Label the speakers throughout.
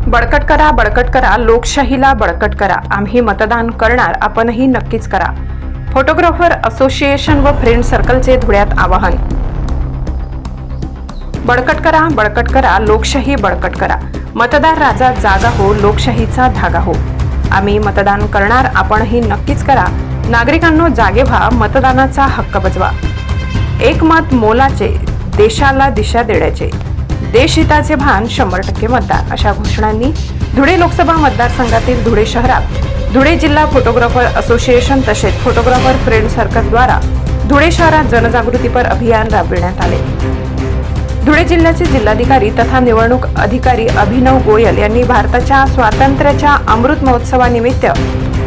Speaker 1: बळकट करा, लोकशाहीला बळकट करा. आम्ही मतदान करणार, आपणही नक्कीच करा. फोटोग्राफर असोसिएशन व फ्रेंड सर्कलचे धुळ्यात आवाहन. बळकट करा, लोकशाही बळकट करा. मतदार राजा जागा हो, लोकशाहीचा धागा हो. आम्ही मतदान करणार, आपणही नक्कीच करा. नागरिकांनो जागे व्हा, मतदानाचा हक्क बजवा. एक मत मोलाचे, देशाला दिशा देण्याचे, देशहिताचे भान, 100% मतदान अशा घोषणांनी धुळे लोकसभा मतदारसंघातील धुळे शहरात धुळे जिल्हा फोटोग्राफर असोसिएशन तसेच फोटोग्राफर फ्रेंड सर्कल द्वारा धुळे शहरात जनजागृतीपर अभियान राबविण्यात आले. धुळे जिल्ह्याचे जिल्हाधिकारी तथा निवडणूक अधिकारी अभिनव गोयल यांनी भारताच्या स्वातंत्र्याच्या अमृत महोत्सवानिमित्त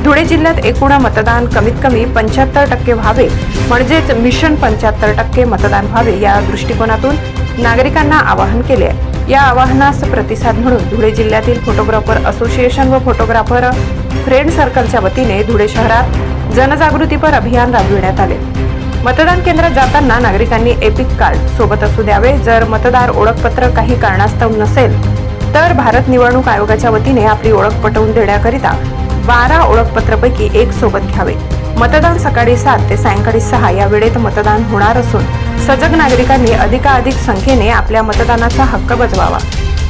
Speaker 1: धुळे जिल्ह्यात एकूण मतदान कमीत कमी 75% व्हावे, म्हणजेच मिशन 75% मतदान व्हावे या दृष्टिकोनातून नागरिकांना आवाहन केले. या आवाहनास प्रतिसाद म्हणून धुळे जिल्ह्यातील फोटोग्राफर असोसिएशन व फोटोग्राफर फ्रेंड सर्कलच्या वतीने धुळे शहरात जनजागृतीपर अभियान राबविण्यात आले. मतदान केंद्रात जाताना नागरिकांनी एपिक कार्ड सोबत असू द्यावे. जर मतदार ओळखपत्र काही कारणास्तव नसेल तर भारत निवडणूक आयोगाच्या वतीने आपली ओळख पटवून देण्याकरिता 12 ओळखपत्रापैकी एक सोबत घ्यावे. मतदान सकाळी 7 ते सायंकाळी 6 या वेळेत मतदान होणार असून सजग नागरिकांनी अधिकाधिक संख्येने आपल्या मतदानाचा हक्क बजवावा.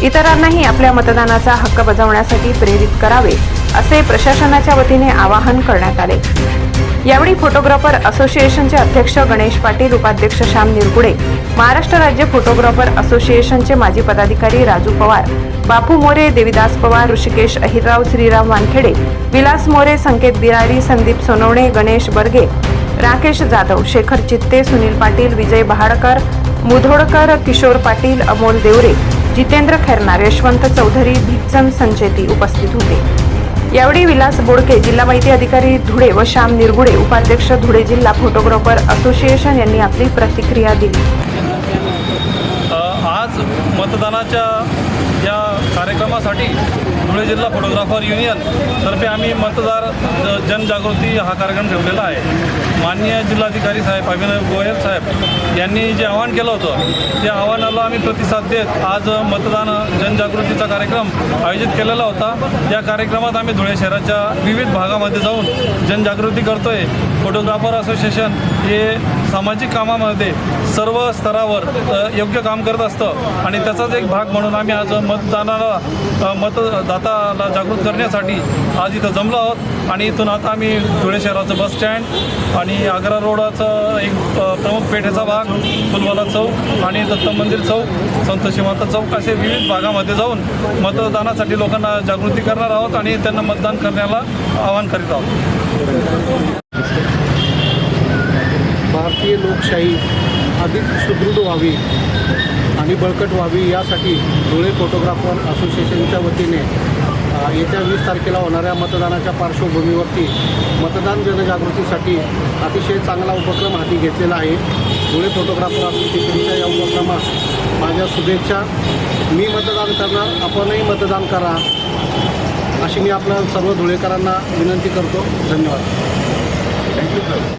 Speaker 1: इतरांनाही आपल्या मतदानाचा हक्क बजावण्यासाठी प्रेरित करावे असे प्रशासनाच्या वतीने आवाहन करण्यात आले. यावेळी फोटोग्राफर असोसिएशनचे अध्यक्ष गणेश पाटील, उपाध्यक्ष श्याम निरगुडे, महाराष्ट्र राज्य फोटोग्राफर असोसिएशनचे माजी पदाधिकारी राजू पवार, बापू मोरे, देविदास पवार, ऋषिकेश अहिरराव, श्रीराम वानखेडे, विलास मोरे, संकेत बिरारी, संदीप सोनवणे, गणेश बर्गे, राकेश जाधव, शेखर चित्ते, सुनील पाटील, विजय बहाडकर, मुधोडकर, किशोर पाटील, अमोल देवरे, जितेंद्र खैरनार, यशवंत चौधरी, भिक्चंद संचेती उपस्थित होते. यावेळी विलास बोडके, जिल्हा माहिती अधिकारी धुळे व श्याम निरगुडे, उपाध्यक्ष धुळे जिल्हा फोटोग्राफर असोसिएशन यांनी आपली प्रतिक्रिया दिली.
Speaker 2: आज मतदानाच्या या कार्यक्रमासाठी धुळे जिल्हा फोटोग्राफर युनियन तर्फे आम्ही मतदार जनजागृती हा कार्यक्रम ठेवलेला आहे. माननीय जिल्हाधिकारी साहेब अभिनव गोयल साहेब यांनी जे आवाहन केलं होतं त्या आव्हानाला आम्ही प्रतिसाद देत आज मतदान जनजागृतीचा कार्यक्रम आयोजित केलेला होता. या कार्यक्रमात आम्ही धुळे शहराच्या विविध भागामध्ये जाऊन जनजागृती करतोय. फोटोग्राफर असोसिएशन हे सामाजिक कामामध्ये सर्व स्तरावर योग्य काम करत असतं आणि त्याचाच एक भाग म्हणून आम्ही आज मतदाताला जागृत करण्यासाठी आज इथं जमलो आहोत. आणि इथून आता आम्ही धुळे शहराचं बस स्टँड आणि आग्रा रोडाचं एक प्रमुख पेठेचा भाग, फुलवाला चौक आणि दत्त मंदिर चौक, संतोषी माता चौक असे विविध भागामध्ये जाऊन मतदानासाठी लोकांना जागृती करणार आहोत आणि त्यांना मतदान करण्याला आवाहन करीत आहोत.
Speaker 3: भारतीय लोकशाही अधिक सुदृढ व्हावी आणि बळकट व्हावी यासाठी धुळे फोटोग्राफर असोसिएशनच्या वतीने येत्या 20 तारखेला होणाऱ्या मतदानाच्या पार्श्वभूमीवरती मतदान जनजागृतीसाठी अतिशय चांगला उपक्रम हाती घेतलेला आहे. धुळे फोटोग्राफर असोसिएशनच्या या उपक्रमास माझ्या शुभेच्छा. मी मतदान करणार, आपणही मतदान करा अशी मी आपल्या सर्व धुळेकरांना विनंती करतो. धन्यवाद. Thank you sir.